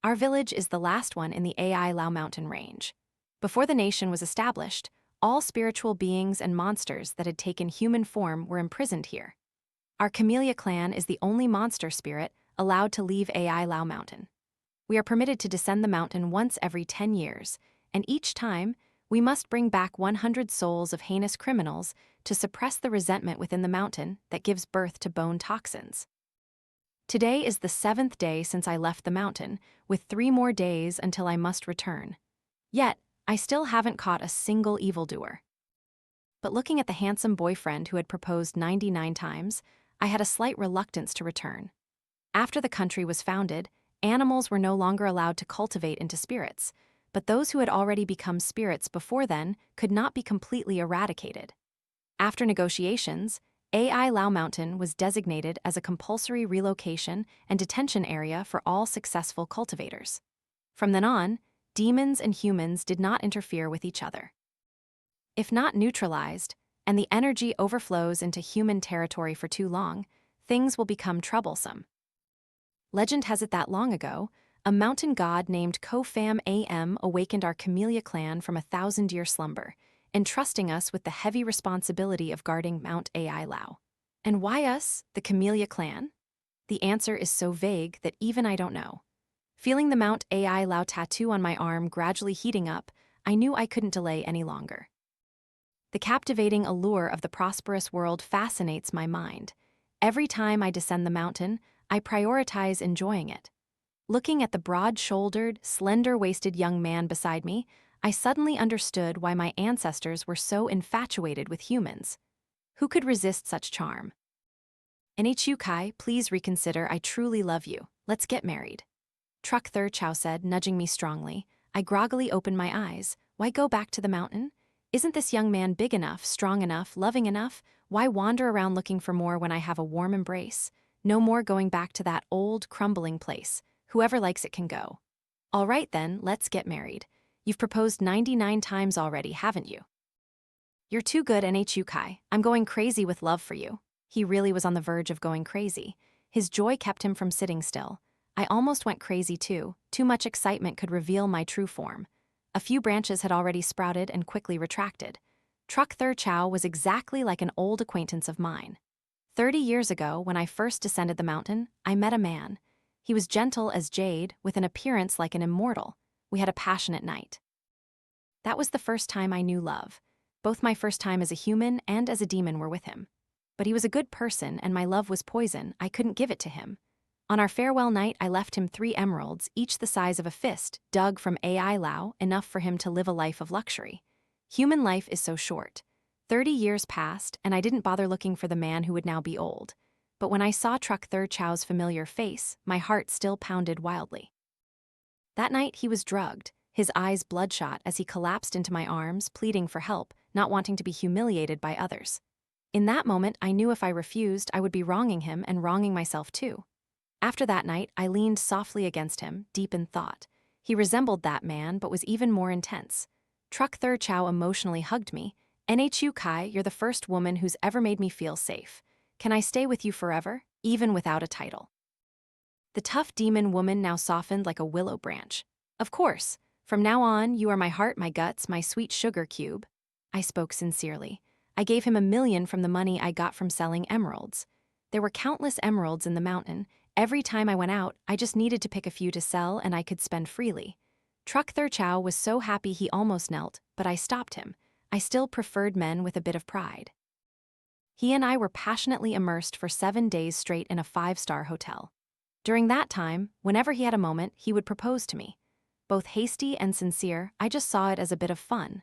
Our village is the last one in the Ai Lao mountain range. Before the nation was established, all spiritual beings and monsters that had taken human form were imprisoned here. Our Camellia clan is the only monster spirit allowed to leave Ai Lao mountain. We are permitted to descend the mountain once every 10 years, and each time, we must bring back 100 souls of heinous criminals to suppress the resentment within the mountain that gives birth to bone toxins. Today is the 7th day since I left the mountain, with 3 more days until I must return. Yet, I still haven't caught a single evildoer. But looking at the handsome boyfriend who had proposed 99 times, I had a slight reluctance to return. After the country was founded, animals were no longer allowed to cultivate into spirits, but those who had already become spirits before then could not be completely eradicated. After negotiations, Ai Lao Mountain was designated as a compulsory relocation and detention area for all successful cultivators. From then on, demons and humans did not interfere with each other. If not neutralized, and the energy overflows into human territory for too long, things will become troublesome. Legend has it that long ago, a mountain god named Kofam Am awakened our Camellia clan from a 1,000-year slumber, entrusting us with the heavy responsibility of guarding Mount Ai Lao. And why us, the Camellia clan? The answer is so vague that even I don't know. Feeling the Mount Ai Lao tattoo on my arm gradually heating up, I knew I couldn't delay any longer. The captivating allure of the prosperous world fascinates my mind. Every time I descend the mountain, I prioritize enjoying it. Looking at the broad-shouldered, slender-waisted young man beside me, I suddenly understood why my ancestors were so infatuated with humans. Who could resist such charm? Nhu Chi, please reconsider. I truly love you. Let's get married. Truc Thu Chau said, nudging me strongly. I groggily opened my eyes. Why go back to the mountain? Isn't this young man big enough, strong enough, loving enough? Why wander around looking for more when I have a warm embrace? No more going back to that old, crumbling place. Whoever likes it can go. All right then, let's get married. You've proposed 99 times already, haven't you? You're too good, Nhu Chi. I'm going crazy with love for you. He really was on the verge of going crazy. His joy kept him from sitting still. I almost went crazy too. Too much excitement could reveal my true form. A few branches had already sprouted and quickly retracted. Truc Thu Chau was exactly like an old acquaintance of mine. 30 years ago, when I first descended the mountain, I met a man. He was gentle as jade, with an appearance like an immortal. We had a passionate night. That was the first time I knew love. Both my first time as a human and as a demon were with him. But he was a good person, and my love was poison. I couldn't give it to him. On our farewell night, I left him 3 emeralds, each the size of a fist, dug from Ai Lao, enough for him to live a life of luxury. Human life is so short. 30 years passed, and I didn't bother looking for the man who would now be old. But when I saw Truc Thu Chau's familiar face, my heart still pounded wildly. That night, he was drugged, his eyes bloodshot as he collapsed into my arms, pleading for help, not wanting to be humiliated by others. In that moment, I knew if I refused, I would be wronging him and wronging myself too. After that night, I leaned softly against him, deep in thought. He resembled that man, but was even more intense. Truc Thu Chau emotionally hugged me. Nhu Chi, you're the first woman who's ever made me feel safe. Can I stay with you forever, even without a title? The tough demon woman now softened like a willow branch. Of course. From now on, you are my heart, my guts, my sweet sugar cube. I spoke sincerely. I gave him $1 million from the money I got from selling emeralds. There were countless emeralds in the mountain. Every time I went out, I just needed to pick a few to sell and I could spend freely. Truc Thu Chau was so happy he almost knelt, but I stopped him. I still preferred men with a bit of pride. He and I were passionately immersed for 7 days straight in a 5-star hotel. During that time, whenever he had a moment, he would propose to me. Both hasty and sincere, I just saw it as a bit of fun.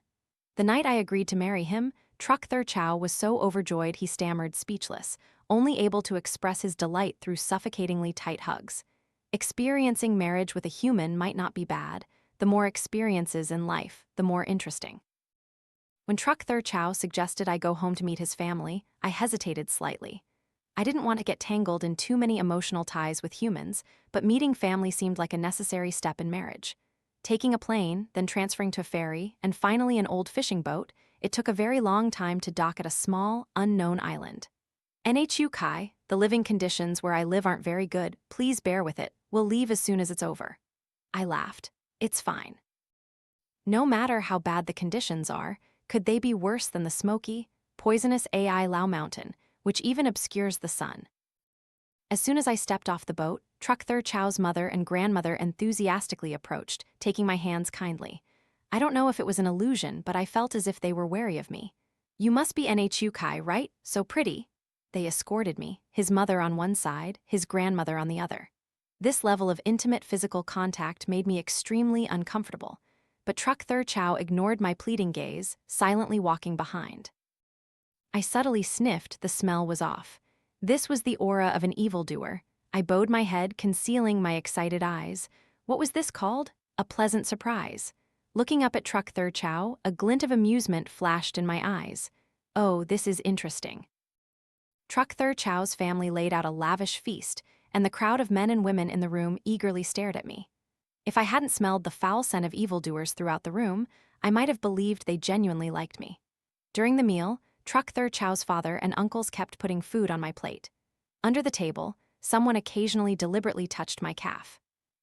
The night I agreed to marry him, Truc Thu Chau was so overjoyed he stammered, speechless, only able to express his delight through suffocatingly tight hugs. Experiencing marriage with a human might not be bad. The more experiences in life, the more interesting. When Truc Thu Chau suggested I go home to meet his family, I hesitated slightly. I didn't want to get tangled in too many emotional ties with humans, but meeting family seemed like a necessary step in marriage. Taking a plane, then transferring to a ferry, and finally an old fishing boat, it took a very long time to dock at a small, unknown island. Nhu Chi, the living conditions where I live aren't very good. Please bear with it. We'll leave as soon as it's over. I laughed. It's fine. No matter how bad the conditions are, could they be worse than the smoky, poisonous Ai Lao mountain, which even obscures the sun? As soon as I stepped off the boat, Truc Thu Chau's mother and grandmother enthusiastically approached, taking my hands kindly. I don't know if it was an illusion, but I felt as if they were wary of me. You must be Nhu Chi, right? So pretty. They escorted me, his mother on one side, his grandmother on the other. This level of intimate physical contact made me extremely uncomfortable, but Truc Thu Chau ignored my pleading gaze, silently walking behind. I subtly sniffed the smell was off. This was the aura of an evildoer. I bowed my head, concealing my excited eyes. What was this called? A pleasant surprise. Looking up at Truc Thu Chau, a glint of amusement flashed in my eyes. Oh, this is interesting. Truc Thu Chau's family laid out a lavish feast, and the crowd of men and women in the room eagerly stared at me. If I hadn't smelled the foul scent of evildoers throughout the room, I might have believed they genuinely liked me. During the meal, Truc Thu Chau's father and uncles kept putting food on my plate. Under the table, someone occasionally deliberately touched my calf.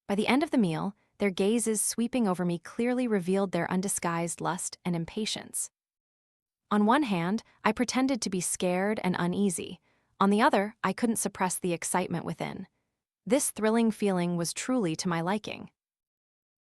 By the end of the meal, their gazes sweeping over me clearly revealed their undisguised lust and impatience. On one hand, I pretended to be scared and uneasy. On the other, I couldn't suppress the excitement within. This thrilling feeling was truly to my liking.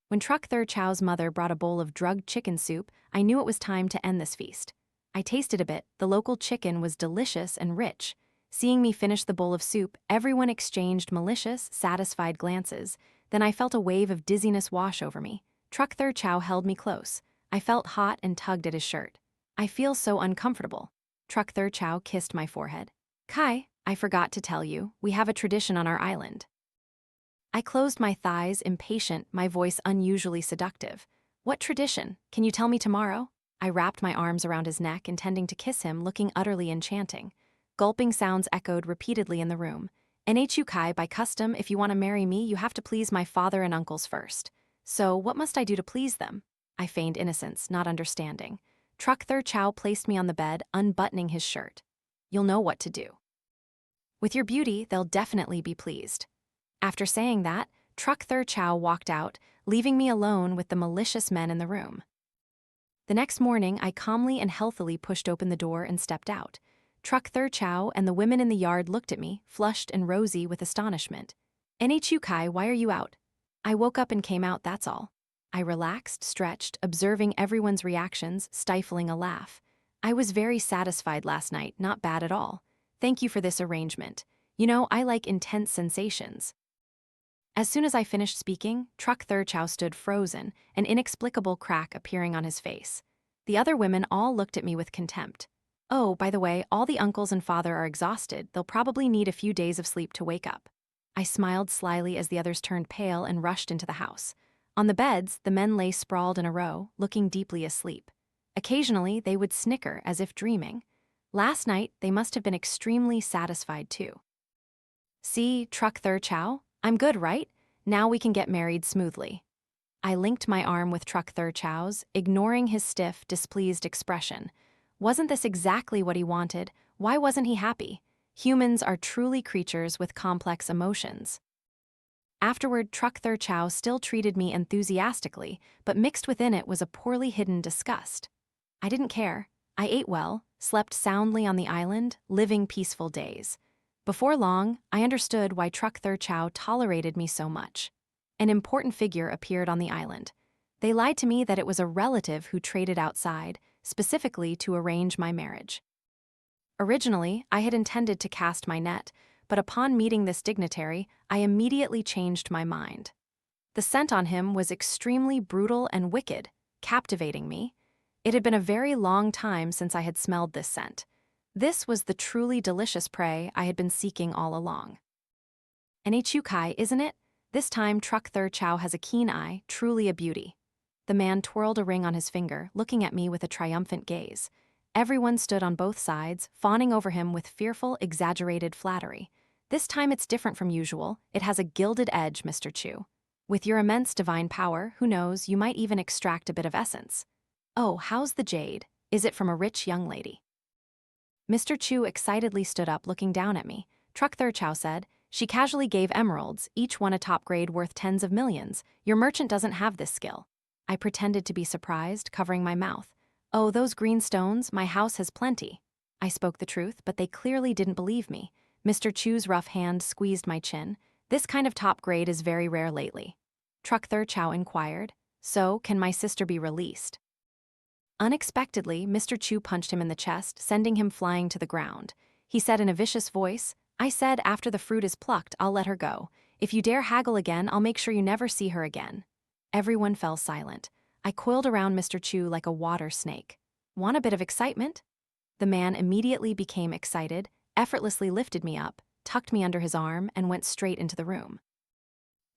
When Truc Thu Chau's mother brought a bowl of drugged chicken soup, I knew it was time to end this feast. I tasted a bit. The local chicken was delicious and rich. Seeing me finish the bowl of soup, everyone exchanged malicious, satisfied glances. Then I felt a wave of dizziness wash over me. Truc Thu Chau held me close. I felt hot and tugged at his shirt. I feel so uncomfortable. Truc Thu Chau kissed my forehead. Kai, I forgot to tell you, we have a tradition on our island. I closed my thighs, impatient, my voice unusually seductive. What tradition? Can you tell me tomorrow? I wrapped my arms around his neck, intending to kiss him, looking utterly enchanting. Gulping sounds echoed repeatedly in the room. Nhu Kai, by custom, if you want to marry me, you have to please my father and uncles first. So, what must I do to please them? I feigned innocence, not understanding. Truc Thu Chau placed me on the bed, unbuttoning his shirt. You'll know what to do. With your beauty, they'll definitely be pleased. After saying that, Truc Thu Chau walked out, leaving me alone with the malicious men in the room. The next morning, I calmly and healthily pushed open the door and stepped out. Truc Thu Chau and the women in the yard looked at me, flushed and rosy with astonishment. Nhu Kai, why are you out? I woke up and came out, that's all. I relaxed, stretched, observing everyone's reactions, stifling a laugh. I was very satisfied last night, not bad at all. Thank you for this arrangement. You know, I like intense sensations. As soon as I finished speaking, Truc Thu Chau stood frozen, an inexplicable crack appearing on his face. The other women all looked at me with contempt. Oh, by the way, all the uncles and father are exhausted. They'll probably need a few days of sleep to wake up. I smiled slyly as the others turned pale and rushed into the house. On the beds, the men lay sprawled in a row, looking deeply asleep. Occasionally, they would snicker as if dreaming. Last night, they must have been extremely satisfied too. See, Truc Thu Chau? I'm good, right? Now we can get married smoothly. I linked my arm with Truc Thu Chau's, ignoring his stiff, displeased expression. Wasn't this exactly what he wanted? Why wasn't he happy? Humans are truly creatures with complex emotions. Afterward, Truc Thu Chau still treated me enthusiastically, but mixed within it was a poorly hidden disgust. I didn't care. I ate well, slept soundly on the island, living peaceful days. Before long, I understood why Truc Thu Chau tolerated me so much. An important figure appeared on the island. They lied to me that it was a relative who traded outside, specifically to arrange my marriage. Originally, I had intended to cast my net, but upon meeting this dignitary, I immediately changed my mind. The scent on him was extremely brutal and wicked, captivating me. It had been a very long time since I had smelled this scent. This was the truly delicious prey I had been seeking all along. Nhu Kai, isn't it? This time, Truc Thu Chau has a keen eye, truly a beauty. The man twirled a ring on his finger, looking at me with a triumphant gaze. Everyone stood on both sides, fawning over him with fearful, exaggerated flattery. This time it's different from usual. It has a gilded edge, Mr. Chu. With your immense divine power, who knows, you might even extract a bit of essence. Oh, how's the jade? Is it from a rich young lady? Mr. Chu excitedly stood up, looking down at me. Truc Thu Chau said, She casually gave emeralds, each one a top grade worth tens of millions. Your merchant doesn't have this skill. I pretended to be surprised, covering my mouth. Oh, those green stones, my house has plenty. I spoke the truth, but they clearly didn't believe me. Mr. Chu's rough hand squeezed my chin. This kind of top grade is very rare lately. Truc Thu Chau inquired. So, can my sister be released? Unexpectedly, Mr. Chu punched him in the chest, sending him flying to the ground. He said in a vicious voice, I said after the fruit is plucked, I'll let her go. If you dare haggle again, I'll make sure you never see her again. Everyone fell silent. I coiled around Mr. Chu like a water snake. Want a bit of excitement? The man immediately became excited, effortlessly lifted me up, tucked me under his arm, and went straight into the room.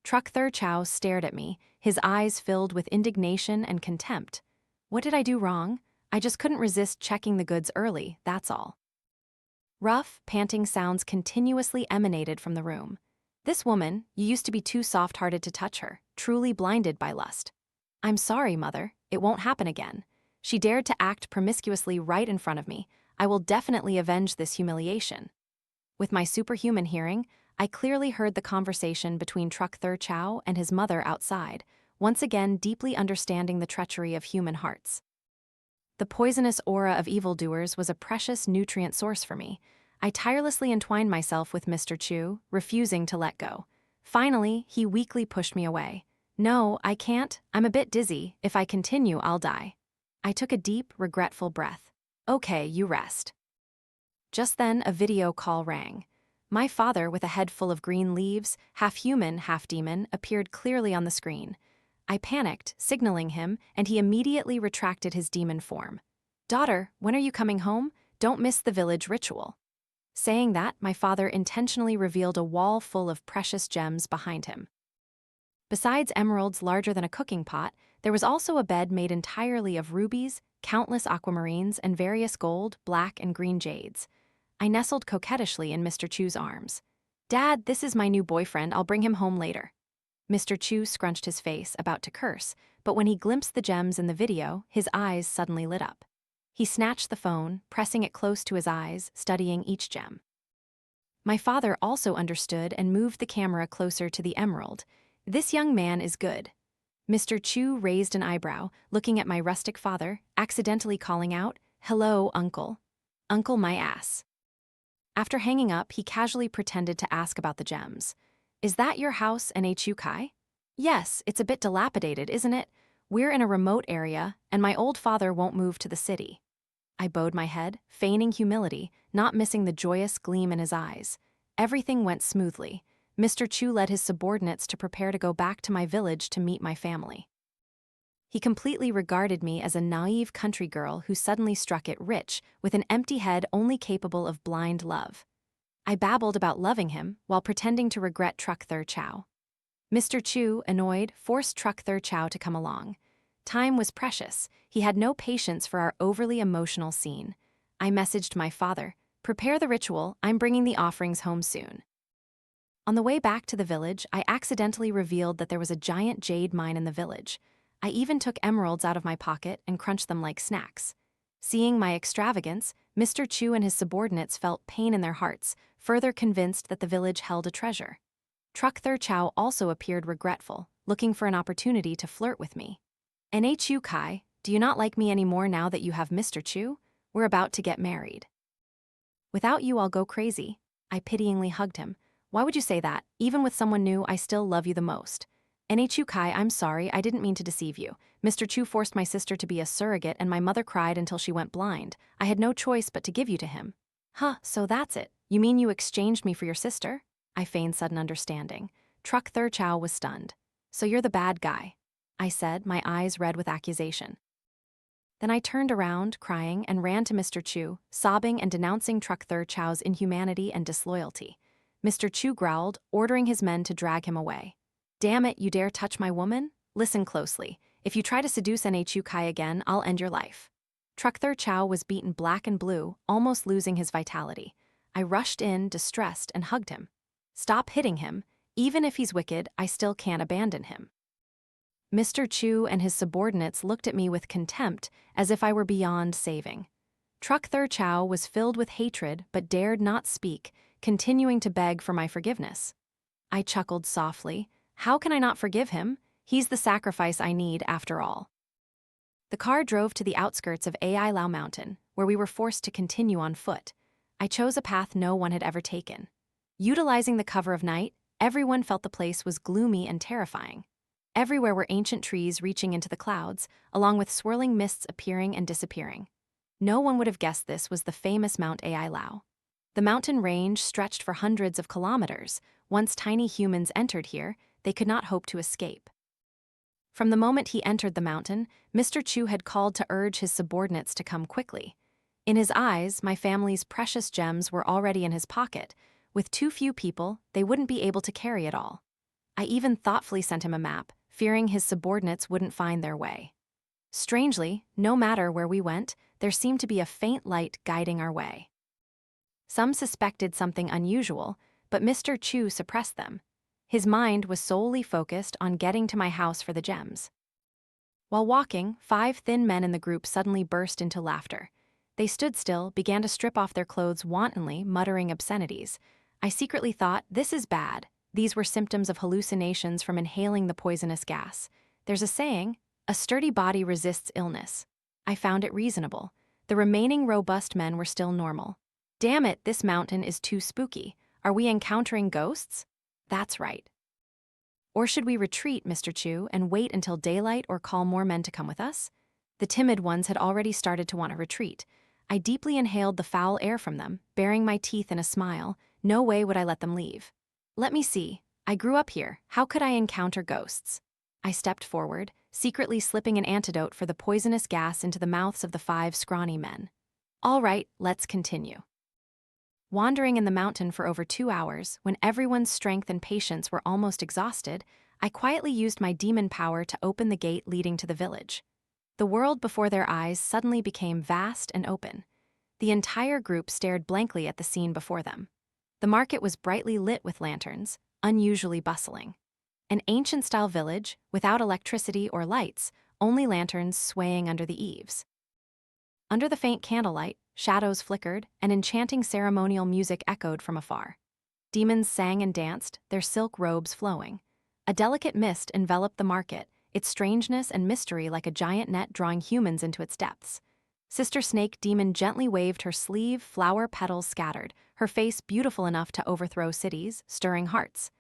Truc Thu Chau stared at me, his eyes filled with indignation and contempt. What did I do wrong? I just couldn't resist checking the goods early, that's all. Rough, panting sounds continuously emanated from the room. This woman, you used to be too soft-hearted to touch her, truly blinded by lust. I'm sorry, mother, it won't happen again. She dared to act promiscuously right in front of me. I will definitely avenge this humiliation. With my superhuman hearing, I clearly heard the conversation between Truc Thu Chau and his mother outside, once again deeply understanding the treachery of human hearts. The poisonous aura of evildoers was a precious nutrient source for me. I tirelessly entwined myself with Mr. Chu, refusing to let go. Finally, he weakly pushed me away. No, I can't. I'm a bit dizzy. If I continue, I'll die. I took a deep, regretful breath. Okay, you rest. Just then, a video call rang. My father, with a head full of green leaves, half human, half demon, appeared clearly on the screen. I panicked, signaling him, and he immediately retracted his demon form. Daughter, when are you coming home? Don't miss the village ritual. Saying that, my father intentionally revealed a wall full of precious gems behind him. Besides emeralds larger than a cooking pot, there was also a bed made entirely of rubies, countless aquamarines, and various gold, black, and green jades. I nestled coquettishly in Mr. Chu's arms. Dad, this is my new boyfriend. I'll bring him home later. Mr. Chu scrunched his face, about to curse, but when he glimpsed the gems in the video, his eyes suddenly lit up. He snatched the phone, pressing it close to his eyes, studying each gem. My father also understood and moved the camera closer to the emerald. This young man is good. Mr. Chu raised an eyebrow, looking at my rustic father, accidentally calling out, Hello, uncle. Uncle my ass. After hanging up, he casually pretended to ask about the gems. Is that your house, Nhu Chi? Yes, it's a bit dilapidated, isn't it? We're in a remote area, and my old father won't move to the city. I bowed my head, feigning humility, not missing the joyous gleam in his eyes. Everything went smoothly. Mr. Chu led his subordinates to prepare to go back to my village to meet my family. He completely regarded me as a naive country girl who suddenly struck it rich, with an empty head only capable of blind love. I babbled about loving him, while pretending to regret Truc Thu Chau. Mr. Chu, annoyed, forced Truc Thu Chau to come along. Time was precious. He had no patience for our overly emotional scene. I messaged my father, Prepare the ritual, I'm bringing the offerings home soon. On the way back to the village, I accidentally revealed that there was a giant jade mine in the village. I even took emeralds out of my pocket and crunched them like snacks. Seeing my extravagance, Mr. Chu and his subordinates felt pain in their hearts, further convinced that the village held a treasure. Truc Thu Chau also appeared regretful, looking for an opportunity to flirt with me. Nhu Chi, do you not like me anymore now that you have Mr. Chu? We're about to get married. Without you, I'll go crazy. I pityingly hugged him. Why would you say that? Even with someone new, I still love you the most. Nhu Chi, I'm sorry, I didn't mean to deceive you. Mr. Chu forced my sister to be a surrogate and my mother cried until she went blind. I had no choice but to give you to him. Huh, so that's it. You mean you exchanged me for your sister? I feigned sudden understanding. Truc Thu Chau was stunned. So you're the bad guy, I said, my eyes red with accusation. Then I turned around, crying, and ran to Mr. Chu, sobbing and denouncing Truc Thu Chau's inhumanity and disloyalty. Mr. Chu growled, ordering his men to drag him away. Damn it, you dare touch my woman? Listen closely. If you try to seduce Nhu Chi again, I'll end your life. Truc Thu Chau was beaten black and blue, almost losing his vitality. I rushed in, distressed, and hugged him. Stop hitting him. Even if he's wicked, I still can't abandon him. Mr. Chu and his subordinates looked at me with contempt, as if I were beyond saving. Truc Thu Chau was filled with hatred but dared not speak, continuing to beg for my forgiveness. I chuckled softly. How can I not forgive him? He's the sacrifice I need after all. The car drove to the outskirts of Ai Lao Mountain, where we were forced to continue on foot. I chose a path no one had ever taken. Utilizing the cover of night, everyone felt the place was gloomy and terrifying. Everywhere were ancient trees reaching into the clouds, along with swirling mists appearing and disappearing. No one would have guessed this was the famous Mount Ai Lao. The mountain range stretched for hundreds of kilometers. Once tiny humans entered here, they could not hope to escape. From the moment he entered the mountain, Mr. Chieu had called to urge his subordinates to come quickly. In his eyes, my family's precious gems were already in his pocket. With too few people, they wouldn't be able to carry it all. I even thoughtfully sent him a map, fearing his subordinates wouldn't find their way. Strangely, no matter where we went, there seemed to be a faint light guiding our way. Some suspected something unusual, but Mr. Chieu suppressed them. His mind was solely focused on getting to my house for the gems. While walking, 5 thin men in the group suddenly burst into laughter. They stood still, began to strip off their clothes wantonly, muttering obscenities. I secretly thought, this is bad. These were symptoms of hallucinations from inhaling the poisonous gas. There's a saying, a sturdy body resists illness. I found it reasonable. The remaining robust men were still normal. Damn it, this mountain is too spooky. Are we encountering ghosts? That's right. Or should we retreat, Mr. Chieu, and wait until daylight or call more men to come with us? The timid ones had already started to want to retreat. I deeply inhaled the foul air from them, baring my teeth in a smile. No way would I let them leave. Let me see. I grew up here. How could I encounter ghosts? I stepped forward, secretly slipping an antidote for the poisonous gas into the mouths of the 5 scrawny men. All right, let's continue. Wandering in the mountain for over 2 hours, when everyone's strength and patience were almost exhausted, I quietly used my demon power to open the gate leading to the village. The world before their eyes suddenly became vast and open. The entire group stared blankly at the scene before them. The market was brightly lit with lanterns, unusually bustling. An ancient-style village, without electricity or lights, only lanterns swaying under the eaves. Under the faint candlelight, shadows flickered, and enchanting ceremonial music echoed from afar. Demons sang and danced, their silk robes flowing. A delicate mist enveloped the market, its strangeness and mystery like a giant net drawing humans into its depths. Sister Snake Demon gently waved her sleeve, flower petals scattered, her face beautiful enough to overthrow cities, stirring hearts.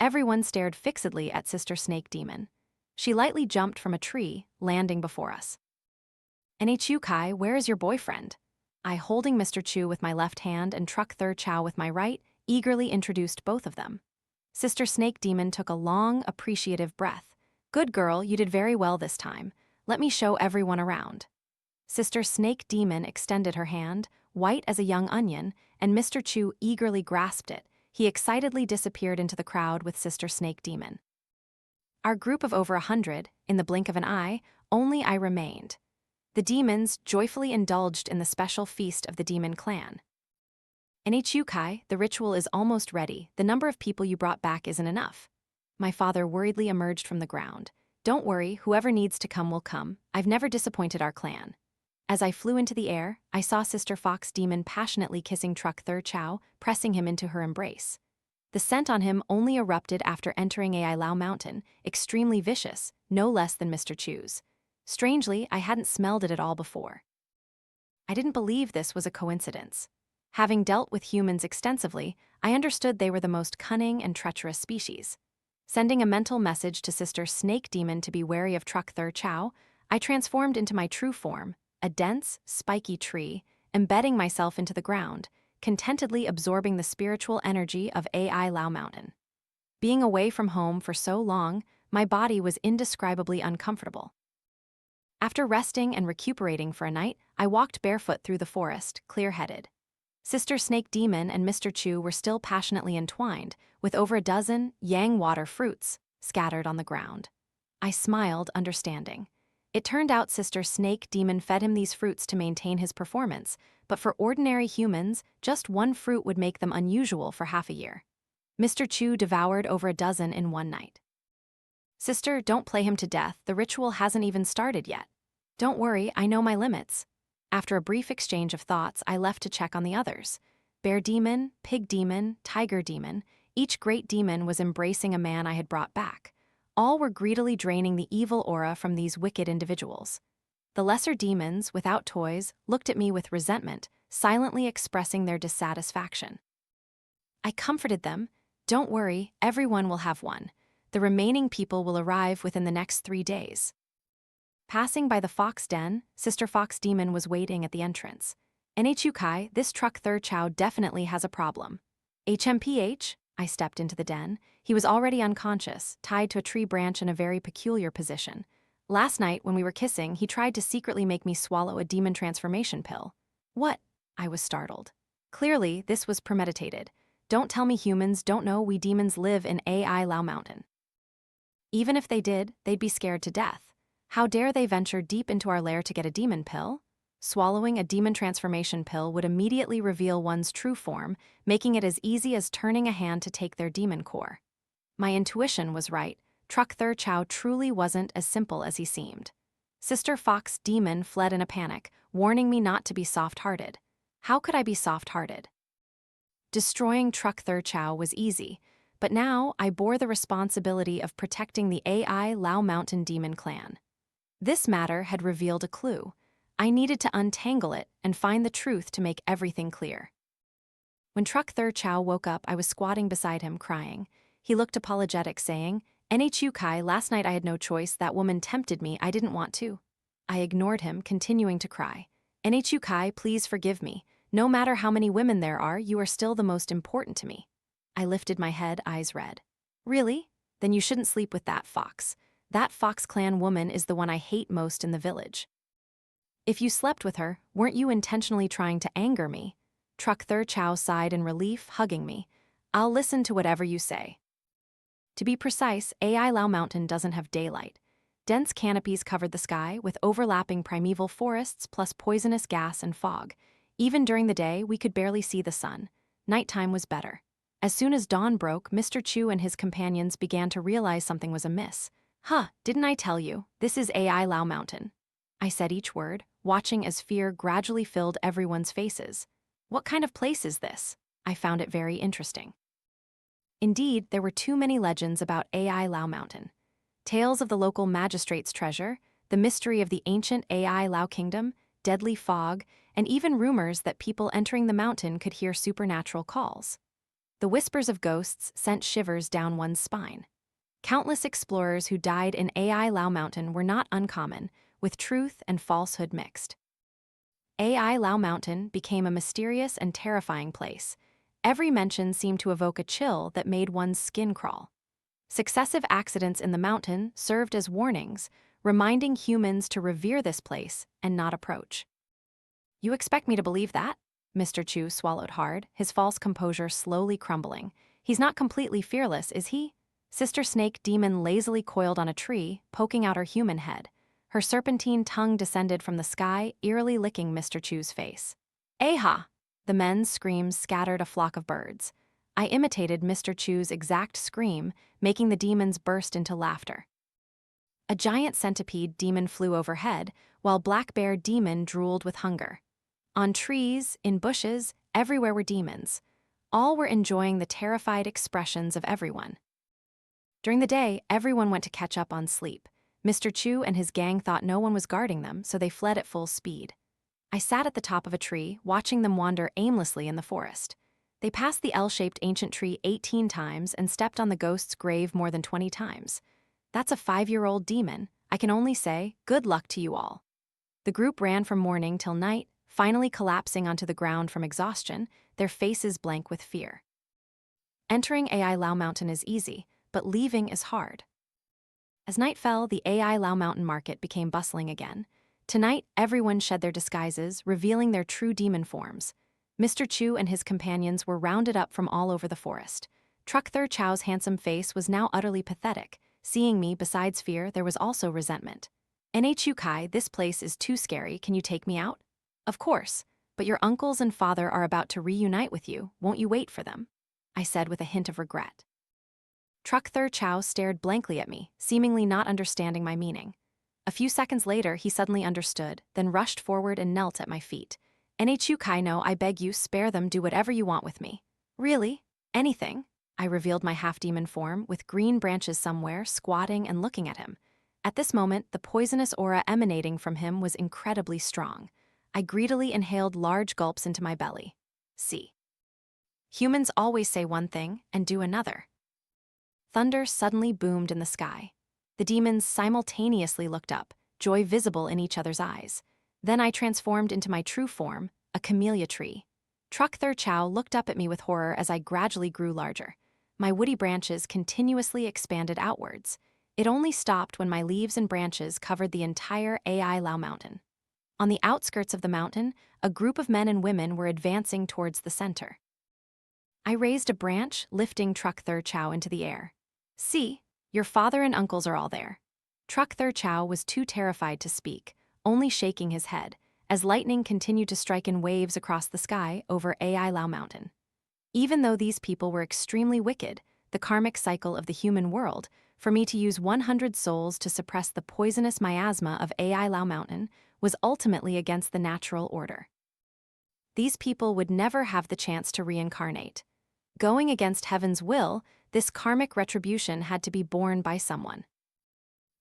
Everyone stared fixedly at Sister Snake Demon. She lightly jumped from a tree, landing before us. Nhu Chi, where is your boyfriend? I, holding Mr. Chieu with my left hand and Truc Thu Chau with my right, eagerly introduced both of them. Sister Snake Demon took a long, appreciative breath. Good girl, you did very well this time. Let me show everyone around. Sister Snake Demon extended her hand, white as a young onion, and Mr. Chieu eagerly grasped it. He excitedly disappeared into the crowd with Sister Snake Demon. Our group of over 100, in the blink of an eye, only I remained. The demons joyfully indulged in the special feast of the demon clan. Nhu Chi, the ritual is almost ready. The number of people you brought back isn't enough. My father worriedly emerged from the ground. Don't worry, whoever needs to come will come. I've never disappointed our clan. As I flew into the air, I saw Sister Fox Demon passionately kissing Truc Thu Chau, pressing him into her embrace. The scent on him only erupted after entering Ai Lao Mountain, extremely vicious, no less than Mr. Chieu's. Strangely, I hadn't smelled it at all before. I didn't believe this was a coincidence. Having dealt with humans extensively, I understood they were the most cunning and treacherous species. Sending a mental message to Sister Snake Demon to be wary of Truc Thu Chau, I transformed into my true form, a dense, spiky tree, embedding myself into the ground, contentedly absorbing the spiritual energy of Ai Lao Mountain. Being away from home for so long, my body was indescribably uncomfortable. After resting and recuperating for a night, I walked barefoot through the forest, clear-headed. Sister Snake Demon and Mr. Chieu were still passionately entwined, with over a dozen yang water fruits scattered on the ground. I smiled, understanding. It turned out Sister Snake Demon fed him these fruits to maintain his performance, but for ordinary humans, just one fruit would make them unusual for half a year. Mr. Chieu devoured over a dozen in one night. Sister, don't play him to death, the ritual hasn't even started yet. Don't worry, I know my limits. After a brief exchange of thoughts, I left to check on the others. Bear demon, pig demon, tiger demon, each great demon was embracing a man I had brought back. All were greedily draining the evil aura from these wicked individuals. The lesser demons, without toys, looked at me with resentment, silently expressing their dissatisfaction. I comforted them. Don't worry, everyone will have one. The remaining people will arrive within the next 3 days. Passing by the fox den, Sister Fox Demon was waiting at the entrance. Nhu Chi, this Truc Thu Chau definitely has a problem. HMPH? I stepped into the den. He was already unconscious, tied to a tree branch in a very peculiar position. Last night, when we were kissing, he tried to secretly make me swallow a demon transformation pill. What? I was startled. Clearly, this was premeditated. Don't tell me humans don't know we demons live in Ai Lao Mountain. Even if they did, they'd be scared to death. How dare they venture deep into our lair to get a demon pill? Swallowing a demon transformation pill would immediately reveal one's true form, making it as easy as turning a hand to take their demon core. My intuition was right. Truc Thu Chau truly wasn't as simple as he seemed. Sister Fox Demon fled in a panic, warning me not to be soft-hearted. How could I be soft-hearted? Destroying Truc Thu Chau was easy, but now I bore the responsibility of protecting the Ai Lao Mountain Demon clan. This matter had revealed a clue. I needed to untangle it and find the truth to make everything clear. When Truc Thu Chau woke up, I was squatting beside him, crying. He looked apologetic, saying, Nhu Chi, last night I had no choice. That woman tempted me. I didn't want to. I ignored him, continuing to cry. Nhu Chi, please forgive me. No matter how many women there are, you are still the most important to me. I lifted my head, eyes red. Really? Then you shouldn't sleep with that fox. That Fox Clan woman is the one I hate most in the village. If you slept with her, weren't you intentionally trying to anger me? Truc Thu Chau sighed in relief, hugging me. I'll listen to whatever you say. To be precise, Ai Lao Mountain doesn't have daylight. Dense canopies covered the sky, with overlapping primeval forests plus poisonous gas and fog. Even during the day, we could barely see the sun. Nighttime was better. As soon as dawn broke, Mr. Chieu and his companions began to realize something was amiss. Didn't I tell you? This is Ai Lao Mountain. I said each word, watching as fear gradually filled everyone's faces. What kind of place is this? I found it very interesting. Indeed, there were too many legends about Ai Lao Mountain. Tales of the local magistrate's treasure, the mystery of the ancient Ai Lao kingdom, deadly fog, and even rumors that people entering the mountain could hear supernatural calls. The whispers of ghosts sent shivers down one's spine. Countless explorers who died in Ai Lao Mountain were not uncommon, with truth and falsehood mixed. Ai Lao Mountain became a mysterious and terrifying place. Every mention seemed to evoke a chill that made one's skin crawl. Successive accidents in the mountain served as warnings, reminding humans to revere this place and not approach. You expect me to believe that? Mr. Chieu swallowed hard, his false composure slowly crumbling. He's not completely fearless, is he? Sister Snake Demon lazily coiled on a tree, poking out her human head. Her serpentine tongue descended from the sky, eerily licking Mr. Chiu's face. Aha! The men's screams scattered a flock of birds. I imitated Mr. Chiu's exact scream, making the demons burst into laughter. A giant centipede demon flew overhead, while Black Bear Demon drooled with hunger. On trees, in bushes, everywhere were demons. All were enjoying the terrified expressions of everyone. During the day, everyone went to catch up on sleep. Mr. Chieu and his gang thought no one was guarding them, so they fled at full speed. I sat at the top of a tree, watching them wander aimlessly in the forest. They passed the L-shaped ancient tree 18 times and stepped on the ghost's grave more than 20 times. That's a 5-year-old demon. I can only say, good luck to you all. The group ran from morning till night, finally collapsing onto the ground from exhaustion, their faces blank with fear. Entering Ai Lao Mountain is easy, but leaving is hard. As night fell, the Ai Lao Mountain market became bustling again. Tonight, everyone shed their disguises, revealing their true demon forms. Mr. Chieu and his companions were rounded up from all over the forest. Truc Thu Chau's handsome face was now utterly pathetic. Seeing me, besides fear, there was also resentment. Nhu Chi, this place is too scary. Can you take me out? Of course, but your uncles and father are about to reunite with you. Won't you wait for them? I said with a hint of regret. Truc Thu Chau stared blankly at me, seemingly not understanding my meaning. A few seconds later, he suddenly understood, then rushed forward and knelt at my feet. Nhu Chi, no, I beg you, spare them, do whatever you want with me. Really? Anything? I revealed my half-demon form, with green branches somewhere, squatting and looking at him. At this moment, the poisonous aura emanating from him was incredibly strong. I greedily inhaled large gulps into my belly. See. Humans always say one thing and do another. Thunder suddenly boomed in the sky. The demons simultaneously looked up, joy visible in each other's eyes. Then I transformed into my true form, a camellia tree. Truc Thu Chau looked up at me with horror as I gradually grew larger. My woody branches continuously expanded outwards. It only stopped when my leaves and branches covered the entire Ai Lao mountain. On the outskirts of the mountain, a group of men and women were advancing towards the center. I raised a branch, lifting Truc Thu Chau into the air. See, your father and uncles are all there. Truc Thu Chau was too terrified to speak, only shaking his head, as lightning continued to strike in waves across the sky over Ai Lao mountain. Even though these people were extremely wicked, the karmic cycle of the human world, for me to use 100 souls to suppress the poisonous miasma of Ai Lao mountain was ultimately against the natural order. These people would never have the chance to reincarnate. Going against heaven's will, this karmic retribution had to be borne by someone.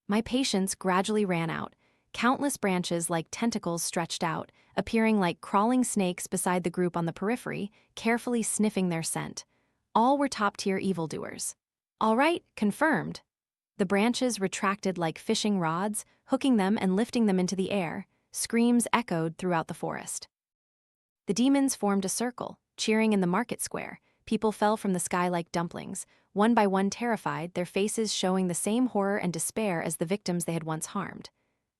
My patience gradually ran out. Countless branches like tentacles stretched out, appearing like crawling snakes beside the group on the periphery, carefully sniffing their scent. All were top-tier evildoers. All right, confirmed. The branches retracted like fishing rods, hooking them and lifting them into the air. Screams echoed throughout the forest. The demons formed a circle, cheering in the market square. People fell from the sky like dumplings, one by one terrified, their faces showing the same horror and despair as the victims they had once harmed.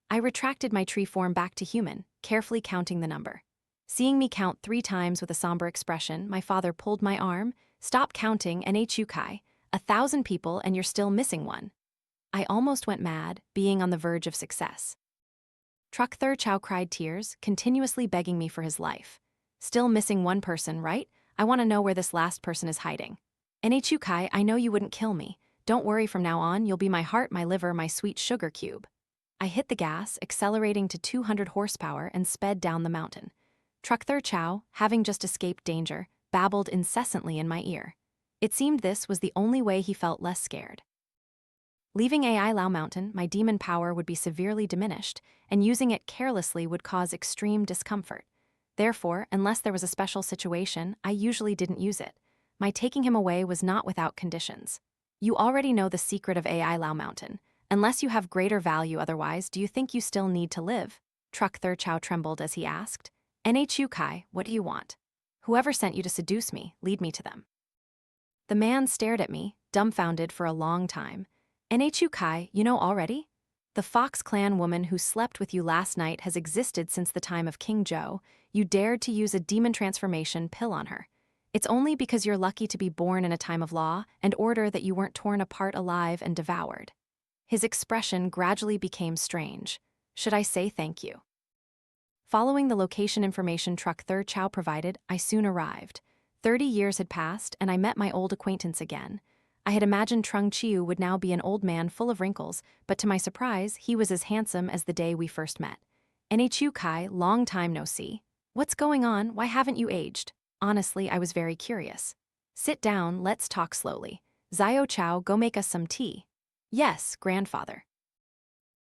I retracted my tree form back to human, carefully counting the number. Seeing me count 3 times with a somber expression, my father pulled my arm. Stop counting, Nhu Chi. 1,000 people and you're still missing one. I almost went mad, being on the verge of success. Truc Thu Chau cried tears, continuously begging me for his life. Still missing one person, right? I want to know where this last person is hiding. Nhu Chi, I know you wouldn't kill me. Don't worry, from now on, you'll be my heart, my liver, my sweet sugar cube. I hit the gas, accelerating to 200 horsepower and sped down the mountain. Truc Thu Chau, having just escaped danger, babbled incessantly in my ear. It seemed this was the only way he felt less scared. Leaving Ai Lao mountain, my demon power would be severely diminished, and using it carelessly would cause extreme discomfort. Therefore, unless there was a special situation, I usually didn't use it. My taking him away was not without conditions. You already know the secret of Ai Lao mountain. Unless you have greater value otherwise, do you think you still need to live? Truc Thu Chau trembled as he asked. Nhu Chi, what do you want? Whoever sent you to seduce me, lead me to them. The man stared at me, dumbfounded for a long time. Nhu Chi, you know already? The Fox clan woman who slept with you last night has existed since the time of King Zhou. You dared to use a demon transformation pill on her. It's only because you're lucky to be born in a time of law and order that you weren't torn apart alive and devoured. His expression gradually became strange. Should I say thank you? Following the location information Truc Thu Chau provided, I soon arrived. 30 years had passed, and I met my old acquaintance again. I had imagined Trung Chieu would now be an old man full of wrinkles, but to my surprise, he was as handsome as the day we first met. Nhu Chi, long time no see. What's going on? Why haven't you aged? Honestly, I was very curious. Sit down, let's talk slowly. Xiao Chao, go make us some tea. Yes, grandfather.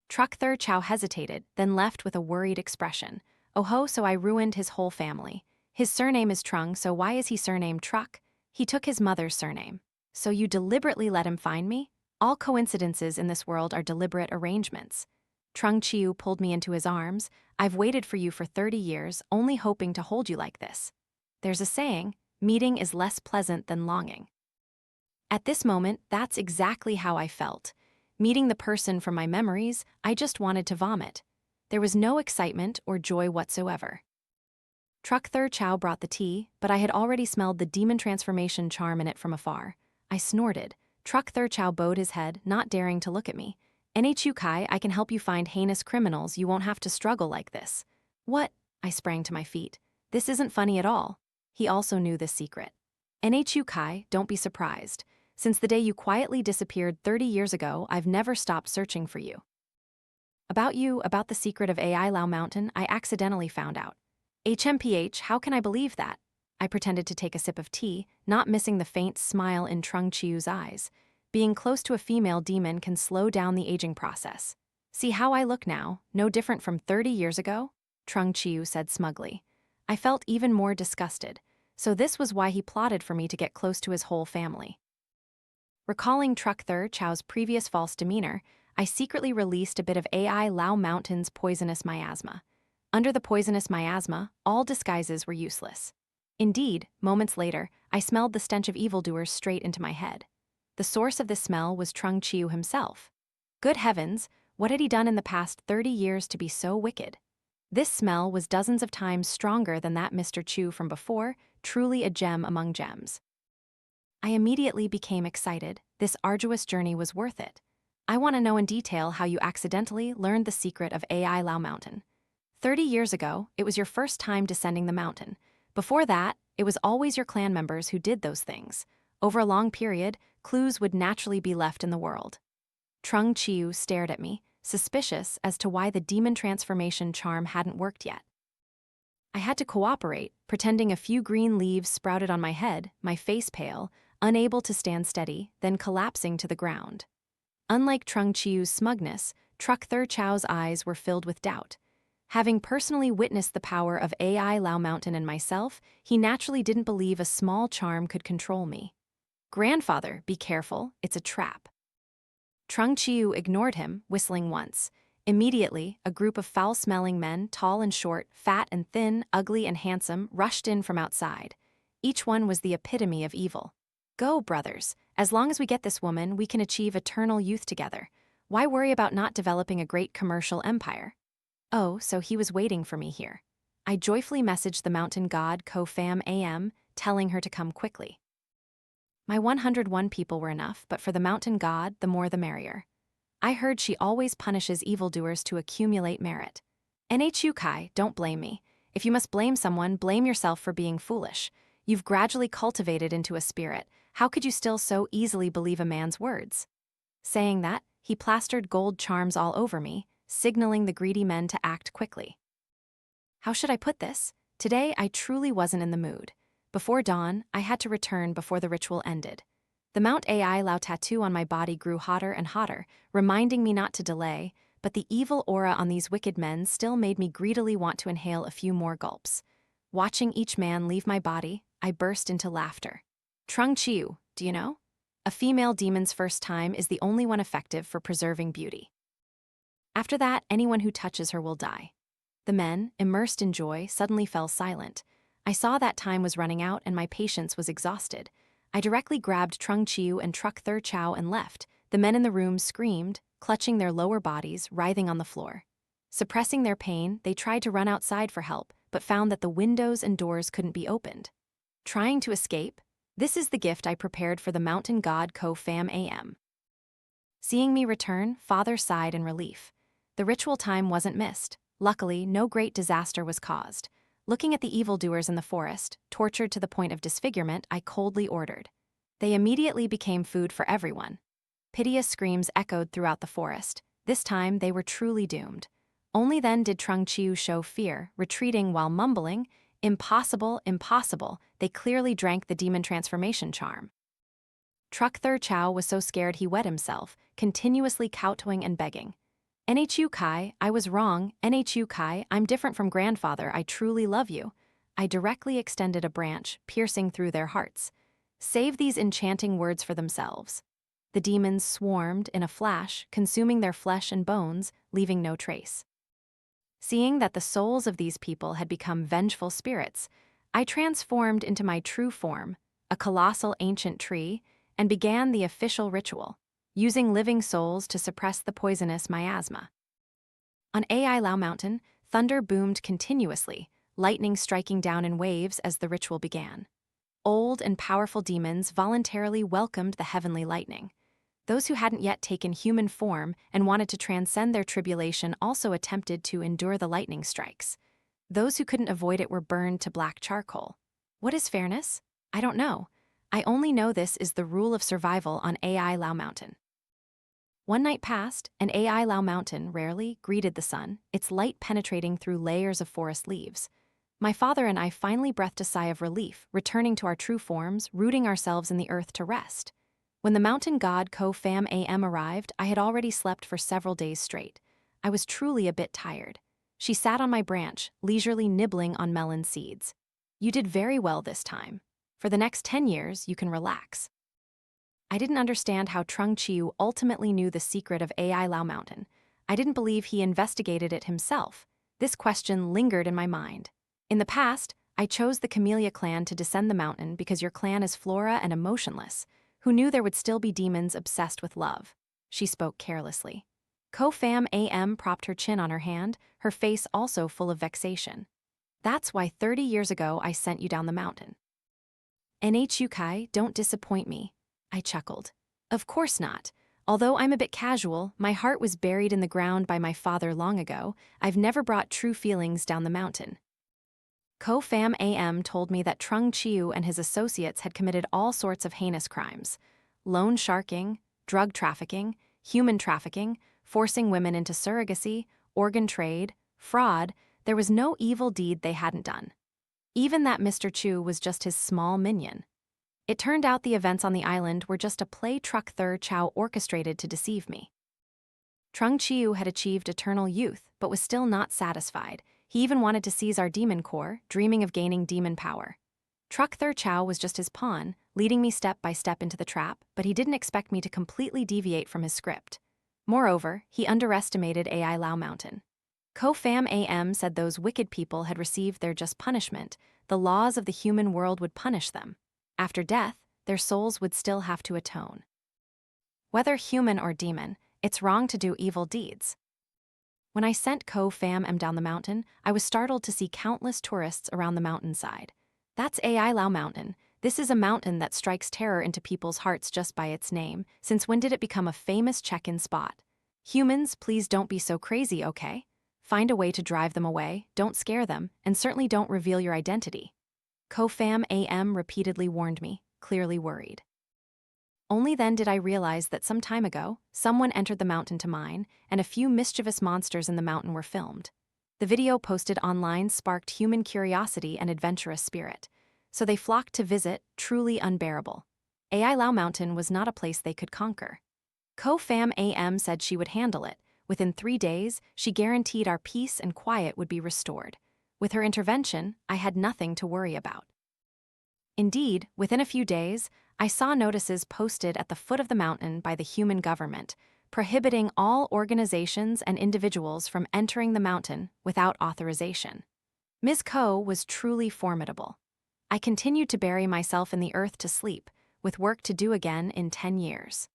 Truc Thu Chau hesitated, then left with a worried expression. Oh ho, so I ruined his whole family. His surname is Trung, so why is he surnamed Truc? He took his mother's surname. So you deliberately let him find me? All coincidences in this world are deliberate arrangements. Trung Chieu pulled me into his arms. I've waited for you for 30 years, only hoping to hold you like this. There's a saying, meeting is less pleasant than longing. At this moment, that's exactly how I felt. Meeting the person from my memories, I just wanted to vomit. There was no excitement or joy whatsoever. Truc Thu Chau brought the tea, but I had already smelled the demon transformation charm in it from afar. I snorted. Truc Thu Chau bowed his head, not daring to look at me. Nhu Chi, I can help you find heinous criminals. You won't have to struggle like this. What? I sprang to my feet. This isn't funny at all. He also knew this secret. Nhu Chi, don't be surprised. Since the day you quietly disappeared 30 years ago, I've never stopped searching for you. About the secret of Ai Lao Mountain, I accidentally found out. HMPH, how can I believe that? I pretended to take a sip of tea, not missing the faint smile in Trung Chiu's eyes. Being close to a female demon can slow down the aging process. See how I look now, no different from 30 years ago? Trung Chiu said smugly. I felt even more disgusted, so this was why he plotted for me to get close to his whole family. Recalling Truc Thu Chau's previous false demeanor, I secretly released a bit of Ai Lao Mountain's poisonous miasma. Under the poisonous miasma, all disguises were useless. Indeed, moments later, I smelled the stench of evildoers straight into my head. The source of this smell was Trung Chiu himself. Good heavens, what had he done in the past 30 years to be so wicked? This smell was dozens of times stronger than that Mr. Chu from before, truly a gem among gems. I immediately became excited. This arduous journey was worth it. I want to know in detail how you accidentally learned the secret of Ai Lao Mountain. 30 years ago, it was your first time descending the mountain. Before that, it was always your clan members who did those things. Over a long period, clues would naturally be left in the world. Trung Chiu stared at me, suspicious as to why the demon transformation charm hadn't worked yet. I had to cooperate, pretending a few green leaves sprouted on my head, my face pale, unable to stand steady, then collapsing to the ground. Unlike Trung Chiu's smugness, Truc Thu Chau's eyes were filled with doubt. Having personally witnessed the power of Ai Lao Mountain and myself, he naturally didn't believe a small charm could control me. Grandfather, be careful, it's a trap. Trung Chiu ignored him, whistling once. Immediately, a group of foul-smelling men, tall and short, fat and thin, ugly and handsome, rushed in from outside. Each one was the epitome of evil. Go, brothers. As long as we get this woman, we can achieve eternal youth together. Why worry about not developing a great commercial empire? Oh, so he was waiting for me here. I joyfully messaged the mountain god Ko-Fam AM, telling her to come quickly. My 101 people were enough, but for the mountain god, the more the merrier. I heard she always punishes evildoers to accumulate merit. Nhu Chi, don't blame me. If you must blame someone, blame yourself for being foolish. You've gradually cultivated into a spirit. How could you still so easily believe a man's words? Saying that, he plastered gold charms all over me, signaling the greedy men to act quickly. How should I put this? Today, I truly wasn't in the mood. Before dawn, I had to return before the ritual ended. The Mount Ai Lao tattoo on my body grew hotter and hotter, reminding me not to delay, but the evil aura on these wicked men still made me greedily want to inhale a few more gulps. Watching each man leave my body, I burst into laughter. Trung Chiu, do you know? A female demon's first time is the only one effective for preserving beauty. After that, anyone who touches her will die. The men, immersed in joy, suddenly fell silent. I saw that time was running out and my patience was exhausted. I directly grabbed Trung Chiu and Truc Thu Chau and left. The men in the room screamed, clutching their lower bodies, writhing on the floor. Suppressing their pain, they tried to run outside for help, but found that the windows and doors couldn't be opened. Trying to escape? This is the gift I prepared for the mountain god Ko-Fam AM. Seeing me return, Father sighed in relief. The ritual time wasn't missed. Luckily, no great disaster was caused. Looking at the evildoers in the forest, tortured to the point of disfigurement, I coldly ordered. They immediately became food for everyone. Piteous screams echoed throughout the forest. This time, they were truly doomed. Only then did Trung Chiu show fear, retreating while mumbling, "Impossible, impossible." They clearly drank the demon transformation charm. Truc Thu Chau was so scared he wet himself, continuously kowtowing and begging. Nhu Chi, I was wrong. Nhu Chi, I'm different from grandfather. I truly love you. I directly extended a branch, piercing through their hearts. Save these enchanting words for themselves. The demons swarmed in a flash, consuming their flesh and bones, leaving no trace. Seeing that the souls of these people had become vengeful spirits, I transformed into my true form, a colossal ancient tree, and began the official ritual, using living souls to suppress the poisonous miasma. On Ai Lao Mountain, thunder boomed continuously, lightning striking down in waves as the ritual began. Old and powerful demons voluntarily welcomed the heavenly lightning. Those who hadn't yet taken human form and wanted to transcend their tribulation also attempted to endure the lightning strikes. Those who couldn't avoid it were burned to black charcoal. What is fairness? I don't know. I only know this is the rule of survival on Ai Lao Mountain. One night passed, and Ai Lao Mountain rarely greeted the sun, its light penetrating through layers of forest leaves. My father and I finally breathed a sigh of relief, returning to our true forms, rooting ourselves in the earth to rest. When the mountain god Ko-Fam Am arrived, I had already slept for several days straight. I was truly a bit tired. She sat on my branch, leisurely nibbling on melon seeds. You did very well this time. For the next 10 years, you can relax. I didn't understand how Trung Chieu ultimately knew the secret of Ai Lao Mountain. I didn't believe he investigated it himself. This question lingered in my mind. In the past, I chose the Camellia clan to descend the mountain because your clan is flora and emotionless. Who knew there would still be demons obsessed with love? She spoke carelessly. Ko-Fam Am propped her chin on her hand, her face also full of vexation. That's why 30 years ago I sent you down the mountain. Nhu Chi, don't disappoint me. I chuckled. Of course not. Although I'm a bit casual, my heart was buried in the ground by my father long ago. I've never brought true feelings down the mountain. Ko-Fam Am told me that Trung Chieu and his associates had committed all sorts of heinous crimes. Loan sharking, drug trafficking, human trafficking, forcing women into surrogacy, organ trade, fraud. There was no evil deed they hadn't done. Even that Mr. Chieu was just his small minion. It turned out the events on the island were just a play Truc Thu Chau orchestrated to deceive me. Trung Chieu had achieved eternal youth, but was still not satisfied. He even wanted to seize our demon core, dreaming of gaining demon power. Truc Thu Chau was just his pawn, leading me step by step into the trap, but he didn't expect me to completely deviate from his script. Moreover, he underestimated Ai Lao Mountain. Ko-Fam Am said those wicked people had received their just punishment. The laws of the human world would punish them. After death, their souls would still have to atone. Whether human or demon, it's wrong to do evil deeds. When I sent Ko-Fam Am down the mountain, I was startled to see countless tourists around the mountainside. That's Ai Lao Mountain. This is a mountain that strikes terror into people's hearts just by its name. Since when did it become a famous check-in spot? Humans, please don't be so crazy, okay? Find a way to drive them away, don't scare them, and certainly don't reveal your identity. Ko-Fam Am repeatedly warned me, clearly worried. Only then did I realize that some time ago, someone entered the mountain to mine, and a few mischievous monsters in the mountain were filmed. The video posted online sparked human curiosity and adventurous spirit, so they flocked to visit, truly unbearable. Ai Lao Mountain was not a place they could conquer. Ko-Fam Am said she would handle it. Within 3 days, she guaranteed our peace and quiet would be restored. With her intervention, I had nothing to worry about. Indeed, within a few days, I saw notices posted at the foot of the mountain by the human government, prohibiting all organizations and individuals from entering the mountain without authorization. Ms. Ko was truly formidable. I continued to bury myself in the earth to sleep, with work to do again in 10 years.